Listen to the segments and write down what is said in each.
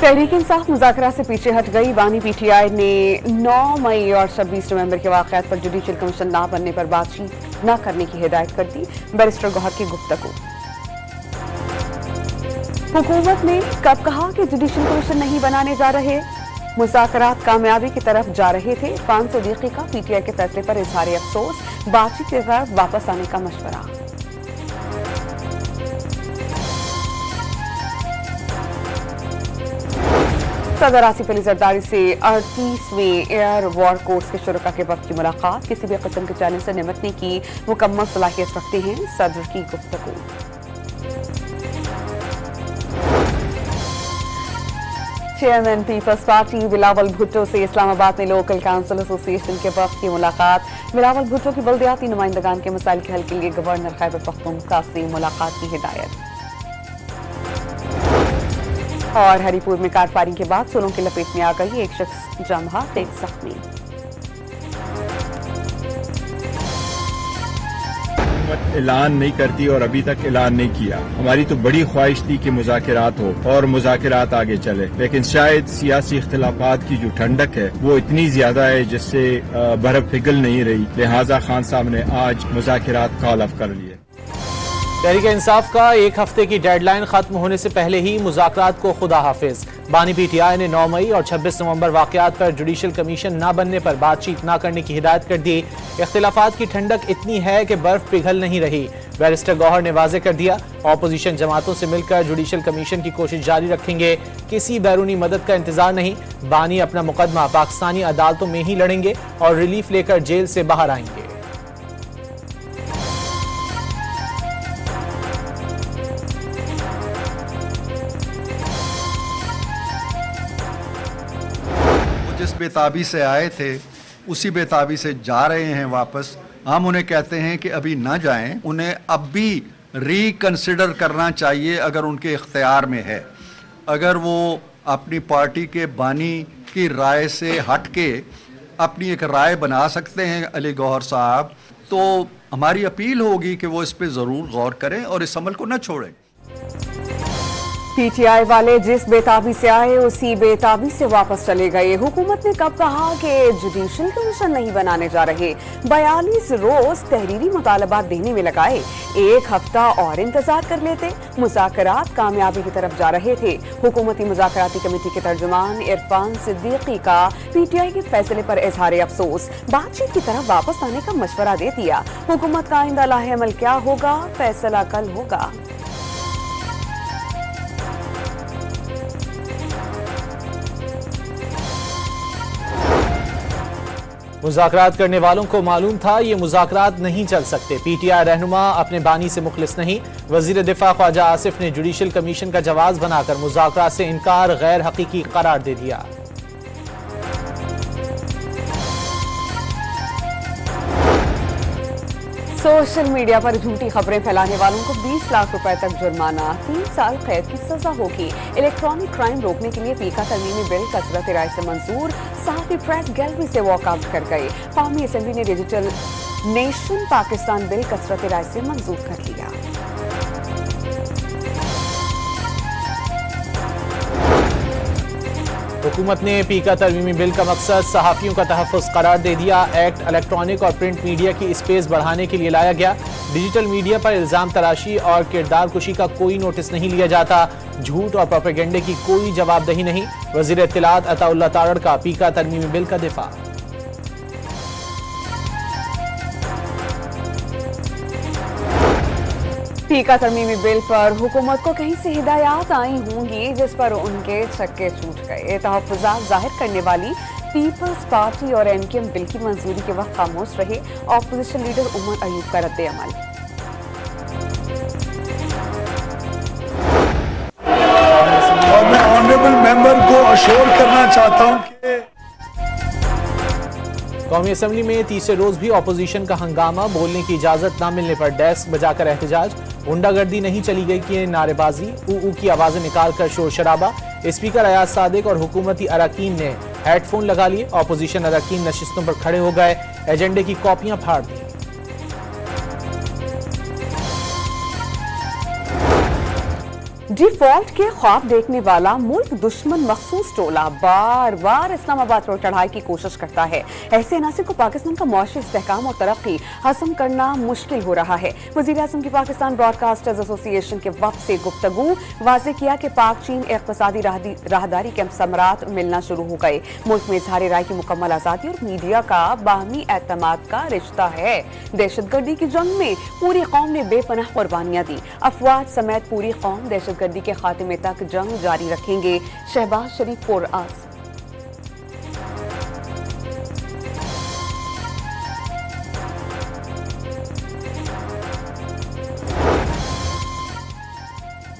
तहरीक इंसाफ मुज़ाकरात से पीछे हट गई। बानी पीटीआई ने 9 मई और 26 नवंबर के वाक़यात पर जुडिशल कमीशन न बनने पर बातचीत न करने की हिदायत कर दी। बैरिस्टर गौहर की गुफ्तगू। हुकूमत ने कब कहा कि जुडिशल कमीशन नहीं बनाने जा रहे? मुज़ाकरात कामयाबी की तरफ जा रहे थे। फान सदीकी का पीटीआई के फैसले पर इज़हार अफसोस, बातचीत की तरफ वापस आने का मशवरा। सदर आसिफ अली जरदारी से 38वें एयर वॉर कोर्स के शुरका के वक्त की मुलाकात। किसी भी किस्म के चैलेंज से निपटने की मुकम्मल सलाहियत रखते हैं, सदर की गुफ्तगू। Chairman Peoples Party Bilawal Bhutto से इस्लामाबाद में लोकल काउंसिल एसोसिएशन के वक्त की मुलाकात। बिलावल भुट्टो की बल्दियाती नुमाइंदगान के मसाइल के हल के लिए गवर्नर खैबर पख्तूनख्वा से मुलाकात की हिदायत। और हरीपुर में कार फायरिंग के बाद सोलों की लपेट में आ गई, एक शख्स जमहा, एक जख्मी। ऐलान नहीं करती और अभी तक ऐलान नहीं किया। हमारी तो बड़ी ख्वाहिश थी कि मुज़ाकरात हो और मुज़ाकरात आगे चले, लेकिन शायद सियासी इख्तिलाफात की जो ठंडक है वो इतनी ज्यादा है जिससे बर्फ पिघल नहीं रही। लिहाजा खान साहब ने आज मुज़ाकरात कॉल ऑफ कर लिए। तहरीक इंसाफ का एक हफ्ते की डेडलाइन खत्म होने से पहले ही मुज़ाकरात को खुदा हाफिज। बानी पीटीआई ने 9 मई और 26 नवंबर वाक़यात पर जुडिशल कमीशन न बनने पर बातचीत न करने की हिदायत कर दी। इख्तिलाफात की ठंडक इतनी है कि बर्फ पिघल नहीं रही। बैरिस्टर गौहर ने वाज़े कर दिया, ऑपोजिशन जमातों से मिलकर जुडिशल कमीशन की कोशिश जारी रखेंगे। किसी बैरूनी मदद का इंतजार नहीं। बानी अपना मुकदमा पाकिस्तानी अदालतों में ही लड़ेंगे और रिलीफ लेकर जेल से बाहर आएंगे। जिस बेताबी से आए थे उसी बेताबी से जा रहे हैं वापस। हम उन्हें कहते हैं कि अभी ना जाएं, उन्हें अब भी रिकंसिडर करना चाहिए अगर उनके इख्तियार में है। अगर वो अपनी पार्टी के बानी की राय से हट के अपनी एक राय बना सकते हैं अली गौहर साहब, तो हमारी अपील होगी कि वो इस पे ज़रूर गौर करें और इस अमल को न छोड़ें। पीटीआई वाले जिस बेताबी से आए उसी बेताबी से वापस चले गए। हुकूमत ने कब कहा कि जुडिशल कमीशन नहीं बनाने जा रहे? 42 रोज तहरीरी मुतालबात देने में लगाए, एक हफ्ता और इंतजार कर लेते। मुज़ाकरात कामयाबी की तरफ जा रहे थे। हुकूमती मुज़ाकराती कमेटी के तर्जुमान इरफान सिद्दीकी का पीटीआई के फैसले पर इज़हार अफसोस, बातचीत की तरफ वापस आने का मशवरा दे दिया। हुकूमत का आइंदा लाहे अमल क्या होगा, फैसला कल होगा। मुज़ाकरात करने वालों को मालूम था ये मुज़ाकरात नहीं चल सकते। पीटीआई रहनुमा अपने बानी से मुखलिस नहीं। वज़ीर दिफा ख्वाजा आसिफ ने जुडिशल कमीशन का जवाब बनाकर मुज़ाकरात से इनकार गैर हकीकी करार दे दिया। सोशल मीडिया पर झूठी खबरें फैलाने वालों को 20 लाख रुपए तक जुर्माना, 3 साल कैद की सजा होगी। इलेक्ट्रॉनिक क्राइम रोकने के लिए पीका तरमीमी बिल कसरत राय से मंजूर। सहाफी प्रेस गैलरी से वॉकआउट कर गए। कौमी असेंबली ने डिजिटल नेशन पाकिस्तान बिल कसरत राय से मंजूर कर लिया। हुकूमत ने पीका तरमीमी बिल का मकसद सहाफ़ियों का तहफ़्फ़ुज़ करार दे दिया। एक्ट इलेक्ट्रॉनिक और प्रिंट मीडिया की स्पेस बढ़ाने के लिए लाया गया। डिजिटल मीडिया पर इल्ज़ाम तराशी और किरदार कुशी का कोई नोटिस नहीं लिया जाता। झूठ और प्रोपेगेंडे की कोई जवाबदेही नहीं। वज़ीर इत्तलात अताउल्लाह तारड़ का पीका तरमीमी बिल का दिफा। पीका तरमीमी बिल पर हुकूमत को कहीं से हिदायत आई होंगी जिस पर उनके छक्के छूट गए। तहफ़्फ़ुज़ात जाहिर करने वाली पीपल्स पार्टी और एनकेएम बिल की मंजूरी के वक्त खामोश रहे। ऑपोजिशन लीडर उमर अयूब का रद्द अमल। और मैं ऑनरेबल मेंबर को अश्योर करना चाहता हूं कि कौमी असेंबली में तीसरे रोज भी ऑपोजिशन का हंगामा। बोलने की इजाजत न मिलने पर डेस्क बजाकर एहतजाज। गुंडागर्दी नहीं चली गई कि नारेबाजी, ऊ की आवाजें निकालकर शोर शराबा। स्पीकर अयाज सादिक और हुकूमती अरकान ने हेडफोन लगा लिए। ऑपोजिशन अरकान नशिस्तों पर खड़े हो गए, एजेंडे की कॉपियां फाड़ दी। डिफॉल्ट के ख्वाब देखने वाला मुल्क दुश्मन मखसूस टोला बार बार इस्लामाबाद पर चढ़ाई की कोशिश करता है। ऐसे अनासिर को पाकिस्तान का मुआशी इस्तेहकाम और तरक्की हजम करना मुश्किल हो रहा है। वज़ीर-ए-आज़म की पाकिस्तान ब्रॉडकास्टर्स एसोसिएशन के वक्त से गुफ्तगू वाज़ेह किया कि पाक चीन इक़्तिसादी राहदारी के समरात मिलना शुरू हो गए। मुल्क में इज़हार राय की मुकम्मल आज़ादी और मीडिया का बाहमी एतमाद का रिश्ता है। दहशतगर्दी की जंग में पूरी कौम ने बेपनाह कुर्बानियां दी। अफवाज समेत पूरी कौम दहशतगर्दी के खात्मे तक जंग जारी रखेंगे। शहबाज शरीफ पुरआज़।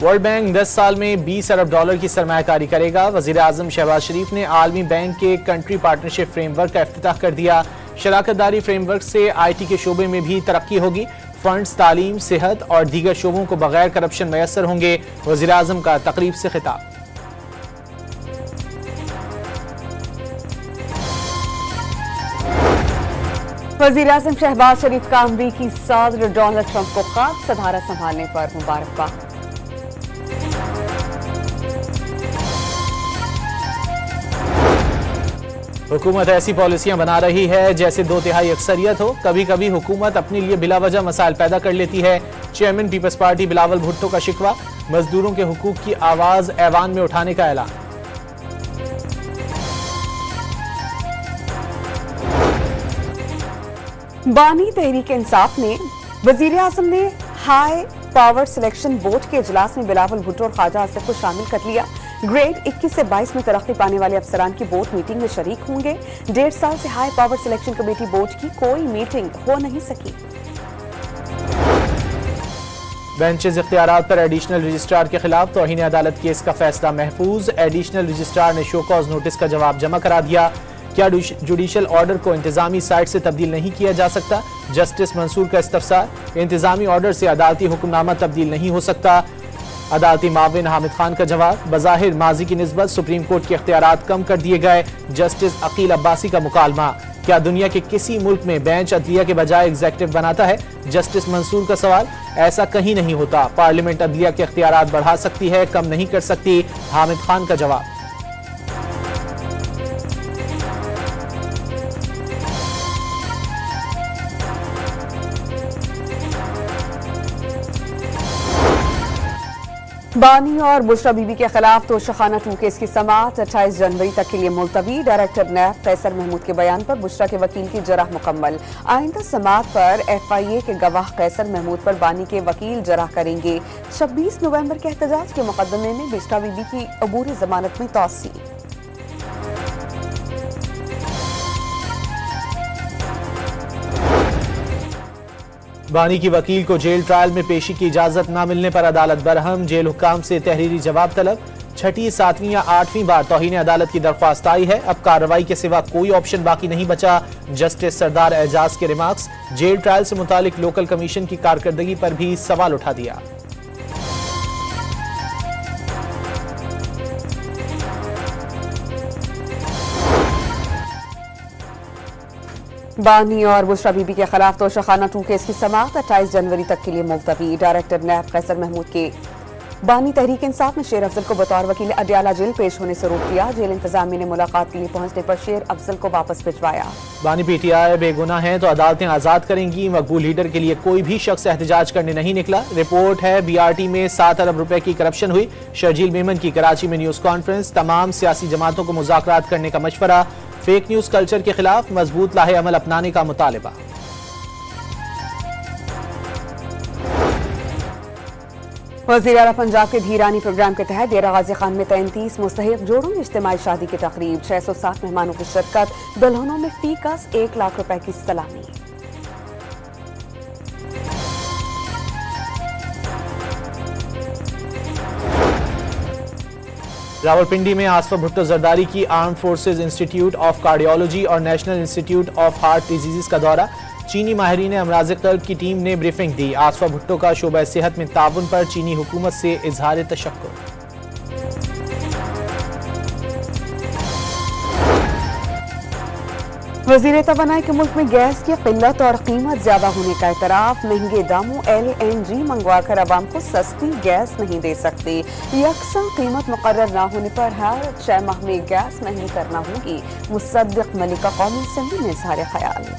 वर्ल्ड बैंक 10 साल में 20 अरब डॉलर की सरमायाकारी करेगा। वजीर आजम शहबाज शरीफ ने आलमी बैंक के कंट्री पार्टनरशिप फ्रेमवर्क का इफ्तिताह कर दिया। शराकतदारी फ्रेमवर्क से IT के शोबे में भी तरक्की होगी। फंड्स, तालीम, सेहत और दीगर शोबों को बगैर करप्शन मैसर होंगे। वजीर आजम का तकरीब से खिताब। वज़ीर आज़म शहबाज शरीफ का अमरीकी सदर डोनाल्ड ट्रंप को खास सदारत संभालने पर मुबारकबाद। हुकूमत ऐसी पॉलिसियां बना रही है जैसे 2/3 अक्सरियत हो। कभी कभी हुकूमत अपने लिए बिला वजह मसाइल पैदा कर लेती है। Chairman Peoples Party Bilawal Bhutto का शिकवा। मजदूरों के हुकूक की आवाज ऐवान में उठाने का ऐलान। बानी तहरीक इंसाफ ने वजीर आजम ने हाई पावर सिलेक्शन बोर्ड के इजलास में बिलावल भुट्टो और ख्वाजा आसिफ को शामिल कर लिया। ग्रेड 21 से 22 में तरक्की पाने वाले अफसरान की बोर्ड मीटिंग में शरीक होंगे। 1.5 साल से high power selection committee board की कोई मीटिंग हो नहीं सकी। बेंचेज इख्तियारात पर एडिशनल रजिस्ट्रार के खिलाफ तौहीन अदालत केस का फैसला महफूज। एडिशनल रजिस्ट्रार ने शो कॉज नोटिस का जवाब जमा करा दिया। क्या जुडिशल ऑर्डर को इंतजामी साइट से तब्दील नहीं किया जा सकता? जस्टिस मंसूर का इस्तफसार। इंतजामी ऑर्डर से अदालती हुक्मनामा तब्दील नहीं हो सकता। अदालती माविन हामिद खान का जवाब। बज़ाहिर माजी की निस्बत सुप्रीम कोर्ट के इख्तियारात कम कर दिए गए। जस्टिस अकील अब्बासी का मुकालमा। क्या दुनिया के किसी मुल्क में बेंच अदलिया के बजाय एग्जीक्यूटिव बनाता है? जस्टिस मंसूर का सवाल। ऐसा कहीं नहीं होता। पार्लियामेंट अदलिया के इख्तियारात बढ़ा सकती है, कम नहीं कर सकती। हामिद खान का जवाब। बानी और बुशरा बीबी के खिलाफ तोशाखाना 2 केस की समाअत 28 जनवरी तक के लिए मुलतवी। डायरेक्टर नैब कैसर महमूद के बयान पर बुशरा के वकील की जराह मुकम्मल। आइंदा समाअत पर FIA के गवाह कैसर महमूद पर बानी के वकील जराह करेंगे। 26 नवंबर के एहतजाज के मुकदमे में बुशरा बीबी की अबूरी जमानत में तौसी। बानी की वकील को जेल ट्रायल में पेशी की इजाजत न मिलने पर अदालत बरहम। जेल हुक्काम से तहरीरी जवाब तलब। 6ठी, 7वीं या 8वीं बार तौहीन अदालत की दरख्वास्त आई है। अब कार्रवाई के सिवा कोई ऑप्शन बाकी नहीं बचा। जस्टिस सरदार एजाज के रिमार्क्स। जेल ट्रायल से मुतालिक लोकल कमीशन की कारकर्दगी पर भी सवाल उठा दिया। बानी और बुशरा बीबी के खिलाफ तोशाखाना 2 केस की समाअत 28 जनवरी तक के लिए मुलतवी। डायरेक्टर नैब कैसर महमूद के बानी तहरीक इंसाफ ने शेर अफजल को बतौर वकील अडयाला जेल पेश होने से रोक दिया। जेल इंतजामिया ने मुलाकात के लिए पहुंचने पर शेर अफजल को वापस भिजवाया। बानी PTI बेगुनाह हैं तो अदालतें आजाद करेंगी। मकबूल लीडर के लिए कोई भी शख्स एहतजाज करने नहीं निकला। रिपोर्ट है BRT में 7 अरब रुपए की करप्शन हुई। शर्जील मेमन की कराची में न्यूज कॉन्फ्रेंस। तमाम सियासी जमातों को मुज़ाकरात करने का मशवरा। फेक न्यूज कल्चर के खिलाफ मजबूत लाहे अमल अपनाने का मुतालबा। वज़ीर आला पंजाब के धीरानी प्रोग्राम के तहत डेरा गाजी खान में 33 मुस्तहिक जोड़ों में इज्तिमाई शादी की तकरीब। 660 मेहमानों की शिरकत। दुल्हनों में फी कस 1 लाख रुपए की सलामी। रावलपिंडी में आसफा भुट्टो जरदारी की arm forces institute of cardiology और national institute of heart disease का दौरा। चीनी माहिरीन अमराज कल्ब की टीम ने ब्रीफिंग दी। आसफा भुट्टो का शोबा सेहत में ताउन पर चीनी हुकूमत से इजहार तशक्कुर। वज़ीर तवानाई के मुल्क में गैस की किल्लत और कीमत ज्यादा होने का एतराफ। महंगे दामों LNG मंगवाकर आवाम को सस्ती गैस नहीं दे सकते। यकसा कीमत मुकर्रर न होने पर हर 6 माह में गैस महंगी करना होगी। मुसद्दिक मलिका कौमी असेंबली में इज़हार ख्याल।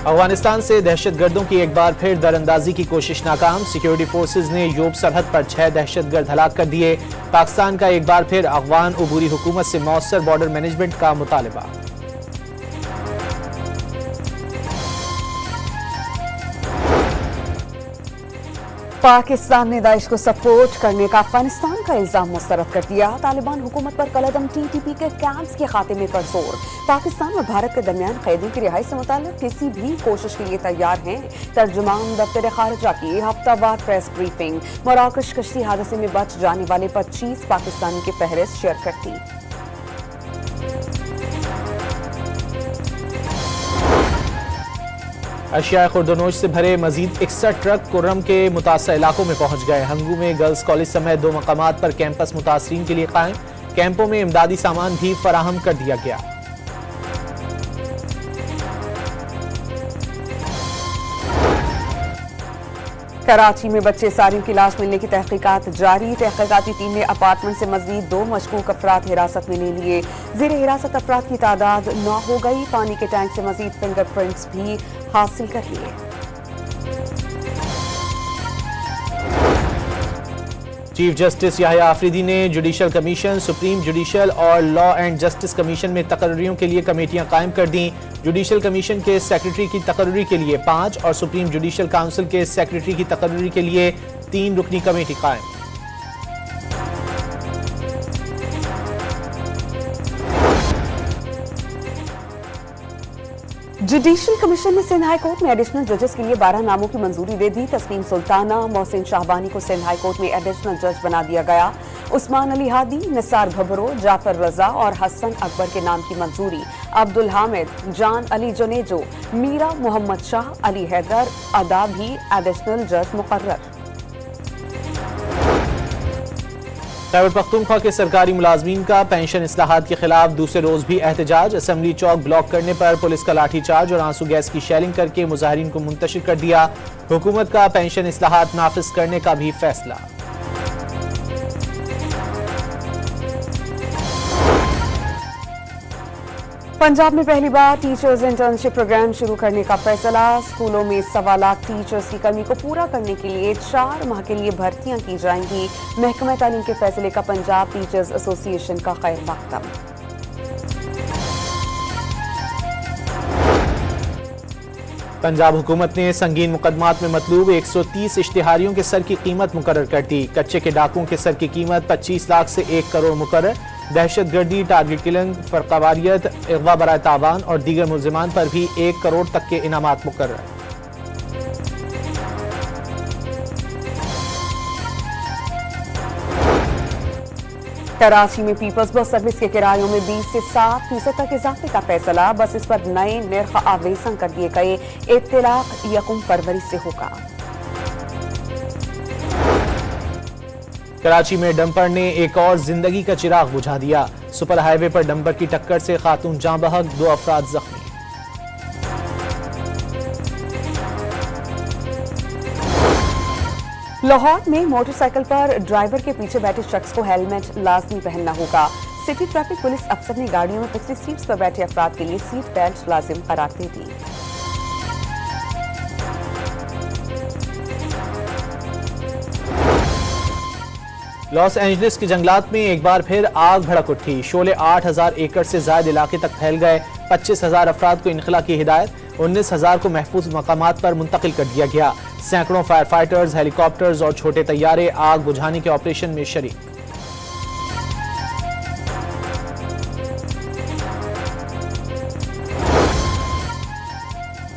अफगानिस्तान से दहशतगर्दों की एक बार फिर दरअंदाजी की कोशिश नाकाम। सिक्योरिटी फोर्सेज ने यूब सरहद पर 6 दहशतगर्द हलाक कर दिए। पाकिस्तान का एक बार फिर अफगान अबूरी हुकूमत से मौसर बॉर्डर मैनेजमेंट का मुतालबा। पाकिस्तान ने दाइश को सपोर्ट करने का अफगानिस्तान का इल्जाम मुस्तरद कर दिया। तालिबान हुकूमत पर कलअदम TTP के कैंप्स के खात्मे पर जोर। पाकिस्तान और भारत के दरमियान कैदियों की रिहाई से मुताल्लिक किसी भी कोशिश के लिए तैयार हैं। तर्जुमान दफ्तर खारजा की हफ्तावार प्रेस ब्रीफिंग। मराकश कश्ती हादसे में बच जाने वाले 25 पाकिस्तानी की फहरिस्त शेयर करती। अशिया खुर्दनोश से भरे मजीद 61 ट्रक कुर्रम के मुतासर इलाकों में पहुंच गए। हंगू में गर्ल्स कॉलेज समेत 2 मकामात पर कैंपस मुतासरीन के लिए कायम। कैंपों में इमदादी सामान भी फराहम कर दिया गया। कराची में बच्चे सारियों की लाश मिलने की तहकीकात जारी। तहकीकाती टीम ने अपार्टमेंट से मजीद 2 मशकूक अफराद हिरासत में ले लिए। जेर हिरासत अफराद की तादाद 9 हो गई। पानी के टैंक से मजीद फिंगरप्रिंट्स भी हासिल कर लिए। चीफ जस्टिस याहिया आफरीदी ने जुडिशल कमीशन, सुप्रीम जुडिशल और लॉ एंड जस्टिस कमीशन में तकर्रियों के लिए कमेटियां कायम कर दी। जुडिशल कमीशन के सेक्रेटरी की तकर्री के लिए 5 और सुप्रीम जुडिशल काउंसिल के सेक्रेटरी की तकर्री के लिए 3 रुकनी कमेटी कायम। जुडिशल कमीशन ने सिंध हाई कोर्ट में एडिशनल जजेस के लिए 12 नामों की मंजूरी दे दी। तस्नीम सुल्ताना, मोहसिन शाहबानी को सिंध हाई कोर्ट में एडिशनल जज बना दिया गया। उस्मान अली हादी, निसार भबरो, जाफर रजा और हसन अकबर के नाम की मंजूरी। अब्दुल हामिद, जान अली जुनेजो, मीरा मोहम्मद शाह, अली हैदर अदा भी एडिशनल जज मुकर्रर। खैबर पख्तूनख्वा के सरकारी मुलाजमीन का पेंशन इस्लाहात के खिलाफ दूसरे रोज भी एहतजाज। असेंबली चौक ब्लॉक करने पर पुलिस का लाठीचार्ज और आंसू गैस की शेलिंग करके मुजाहिरीन को मुंतशिर कर दिया। हुकूमत का पेंशन इस्लाहात नाफिज करने का भी फैसला। पंजाब में पहली बार टीचर्स इंटर्नशिप प्रोग्राम शुरू करने का फैसला। स्कूलों में 1.25 लाख टीचर्स की कमी को पूरा करने के लिए 4 माह के लिए भर्तियां की जाएंगी। महकमा तालीम के फैसले का पंजाब टीचर्स एसोसिएशन का खैर मकदम। पंजाब हुकूमत ने संगीन मुकदमात में मतलूब 130 इश्तिहारियों के सर की कीमत मुकर्रर कर दी। कच्चे के डाकुओं के सर की कीमत 25 लाख से 1 करोड़ मुकर्रर। दहशतगर्दी, टारगेट किलिंग, फरकावारियत, अगवा बराए तावान और दीगर मुल्जिमान पर भी 1 करोड़ तक के इनामात मुकर्रर। कराची में पीपल्स बस सर्विस के किरायों में 20 से 7% तक इजाफे का फैसला। बसेस पर नए निर्ख आवेदन कर दिए गए। इत्तलाक 1 फरवरी से होगा। कराची में डंपर ने एक और जिंदगी का चिराग बुझा दिया। सुपर हाईवे पर डंपर की टक्कर से खातून जाँ बहक, 2 अफराद जख्मी। लाहौर में मोटरसाइकिल पर ड्राइवर के पीछे बैठे शख्स को हेलमेट लाजमी पहनना होगा। सिटी ट्रैफिक पुलिस अफसर ने गाड़ियों में पिछली सीट्स पर बैठे अफराद के लिए सीट बेल्ट लाजिम करार दे दी। लॉस एंजलिस के जंगलात में एक बार फिर आग भड़क उठी। शोले 8000 एकड़ से ज्यादा इलाके तक फैल गए। 25,000 अफराद को इनखला की हिदायत। 19,000 को महफूज मकामात पर मुंतकिल कर दिया गया। सैकड़ों फायर फाइटर्स, हेलीकॉप्टर्स और छोटे तैयारे आग बुझाने के ऑपरेशन में शरीक।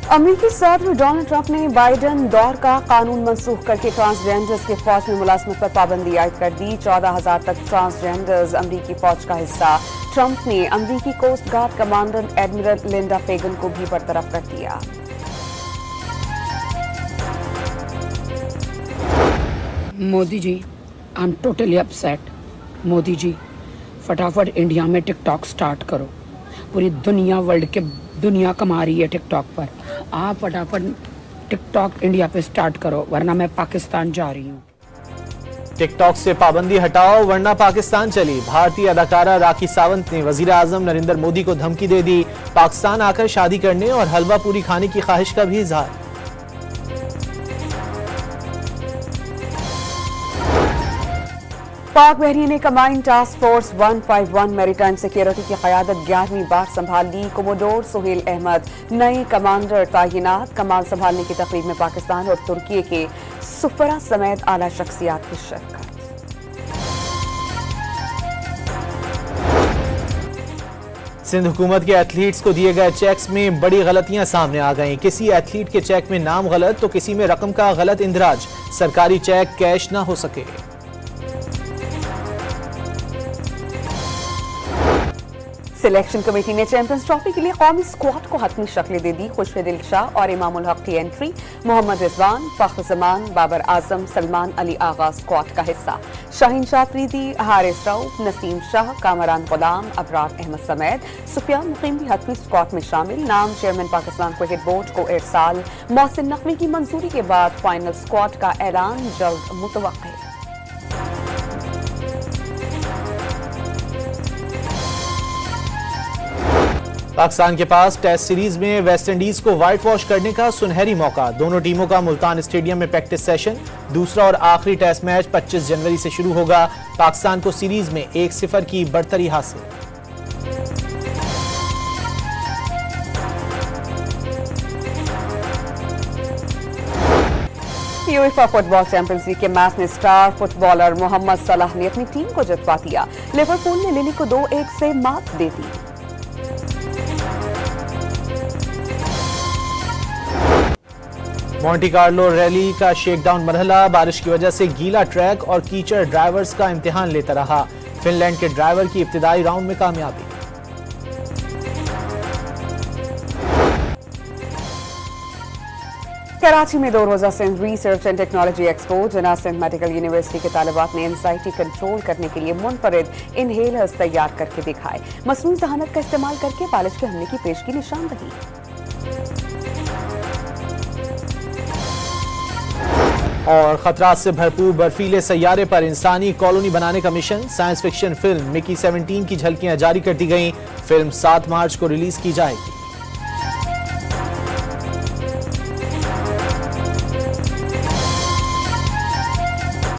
अमेरिकी सदर डोनाल्ड ट्रंप ने बाइडन दौर का कानून मंसूख करके ट्रांसजेंडर्स के फौज में मुलाजमत पर पाबंदी आयद कर दी। 14,000 तक ट्रांसजेंडर्स अमेरिकी फौज का हिस्सा। ट्रंप ने अमेरिकी coast guard commander admiral Linda Fagan को भी बरतरफ कर दिया। Modi ji, I am totally upset Modi ji फटाफट इंडिया में टिकटॉक स्टार्ट करो। पूरी दुनिया वर्ल्ड के दुनिया कमा रही है टिकटॉक पर, आप फटाफट टिकटॉक इंडिया पे स्टार्ट करो, वरना मैं पाकिस्तान जा रही हूँ। टिकटॉक से पाबंदी हटाओ वरना पाकिस्तान चली। भारतीय अदाकारा राखी सावंत ने वजीर आजम नरेंद्र मोदी को धमकी दे दी। पाकिस्तान आकर शादी करने और हलवा पूरी खाने की ख्वाहिश का भी इजहार। पाक Bahrain command task force 151 maritime security की क़यादत 11वीं बार संभाल ली। कोमोडोर सुहेल अहमद नए कमांडर तैनात। कमान संभालने की तकरीब में पाकिस्तान और तुर्की के सुफरा समेत आला शख्सियात की शिरकत। सिंध हुकूमत के एथलीट्स को दिए गए चेक्स में बड़ी गलतियां सामने आ गईं। किसी एथलीट के चेक में नाम गलत तो किसी में रकम का गलत इंदराज। सरकारी चेक कैश ना हो सके। सिलेक्शन कमेटी ने चैंपियंस ट्रॉफी के लिए कौमी स्क्वाड को हतमी शक्लें दे दी। खुशफिदिल शाह और इमामुल हक की एंट्री। मोहम्मद रिजवान, फख्र जमान, बाबर आजम, सलमान अली आगा स्क्वाड का हिस्सा। शाहीन शाह अफरीदी, हारिस रऊफ, नसीम शाह, कामरान गुलाम, अबरार अहमद समेत सुफियान मुकीम भी हतमी स्क्वाड में शामिल। नाम चेयरमैन पाकिस्तान क्रिकेट बोर्ड को इरसाल। मोहसिन नकवी की मंजूरी के बाद फाइनल स्क्वाड का ऐलान जल्द मुतवक्किल। पाकिस्तान के पास टेस्ट सीरीज में वेस्ट इंडीज को व्हाइट वॉश करने का सुनहरी मौका। दोनों टीमों का मुल्तान स्टेडियम में प्रैक्टिस सेशन। दूसरा और आखिरी टेस्ट मैच 25 जनवरी से शुरू होगा। पाकिस्तान को सीरीज में 1-0 की बढ़तरी हासिल। यूएफा फुटबॉल चैंपियंस लीग के मैच में स्टार फुटबॉलर मोहम्मद सलाह ने अपनी टीम को जितवा दिया। लिवरपूल ने लिली को 2-1 से मात दे दी। मोंटी कार्लो रैली का शेकडाउन मरहला। बारिश की वजह से गीला ट्रैक और कीचड़ ड्राइवर्स का इम्तिहान लेता रहा। फिनलैंड के ड्राइवर की इब्तिदाई राउंड में कामयाबी। कराची में 2 रोजा Sindh research and technology expo. जना सिंध मेडिकल यूनिवर्सिटी के तालिबात ने एंजाइटी कंट्रोल करने के लिए मुनफरिद इनहेलर्स तैयार करके दिखाए। मसनूई जहानत का इस्तेमाल करके फालिज के हमले की पेशगी निशानदही। और खतरात से भरपूर बर्फीले सैयारे पर इंसानी कॉलोनी बनाने का mission. Science fiction film Mickey 17 की झलकियां जारी कर दी गईं। फिल्म 7 मार्च को रिलीज की जाएगी।